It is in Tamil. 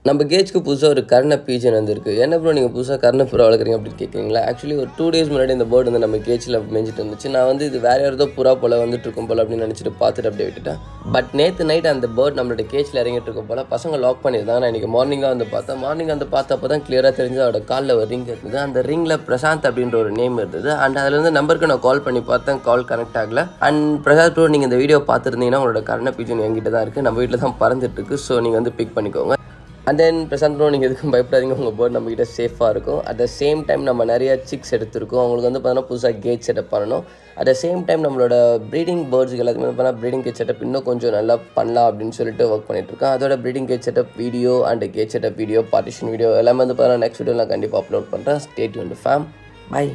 நம்ம கேஜ்க்கு புதுசாக ஒரு கர்ண பீஜன் வந்துருக்கு. என்ன ப்ரோ நீங்கள் புதுசாக கர்ண புறா வளர்க்குறீங்க அப்படின்னு கேட்குறீங்களா? ஆக்சுவலி ஒரு 2 டேஸ் முன்னாடி இந்த பேர்டு வந்து நம்ம கேஜில் மேய்ஞ்சிட்டு இருந்துச்சு. நான் வந்து இது வேறு யாரதோ புறா போல் வந்துட்டு இருக்கும் போல் அப்படின்னு நினச்சிட்டு பார்த்துட்டு அப்படியே விட்டுட்டேன். பட் நேற்று நைட் அந்த பேர்ட் நம்மளோட கேஜில் இறங்கிட்டு இருக்கும் போல் பசங்க லாக் பண்ணியிருந்தாங்க. நான் இன்றைக்கி மார்னிங்காக வந்து பார்த்தேன். மார்னிங் வந்து பார்த்தப்போ தான் கிளியராக தெரிஞ்சு அதோட காலில் ஒரு ரிங் இருந்தது. அந்த ரிங்கில் பிரசாந்த் அப்படின்ற ஒரு நேம் இருந்தது. அண்ட் அதில் வந்து நம்பருக்கு நான் கால் பண்ணி பார்த்தேன், கால் கனெக்ட் ஆகலை. அண்ட் பிரசாந்த் ப்ரோ, நீங்கள் இந்த வீடியோ பார்த்துருந்தீங்கன்னா உங்களோட கர்ண பீஜன் என்கிட்ட தான் இருக்குது. நம்ம வீட்டில் தான் பறந்துட்டு இருக்கு. ஸோ நீங்கள் வந்து பிக் பண்ணிக்கோங்க. அண்ட் தென் பிரசாந்த் ப்ரோ, நீங்கள் எதுக்கும் பயப்படாதீங்க, உங்கள் பேர்ட் நம்மக்கிட்ட சேஃபாக இருக்கும். அட் த சேம் டைம் நம்ம நிறைய சிக்ஸ் எடுத்துருக்கோம். அவங்களுக்கு வந்து பார்த்தீங்கன்னா புதுசாக கேட் செட்டப் பண்ணணும். அட் த சேம் டைம் நம்மளோட ப்ரீடிங் பேர்ட்ஸுக்கு எல்லாத்துக்குமே பார்த்தா ப்ரீடிங் கேட் செட்டப் இன்னும் கொஞ்சம் நல்லா பண்ணலாம் அப்படின்னு சொல்லிட்டு ஒர்க் பண்ணிட்டுருக்கேன். அதோட breeding cat setup video and cat setup video, partition video எல்லாமே வந்து பார்த்தீங்கன்னா நெக்ஸ்ட் வீடியோ நான் கண்டிப்பாக அப்லோட் பண்ணுறேன். Stay tuned fam. பை.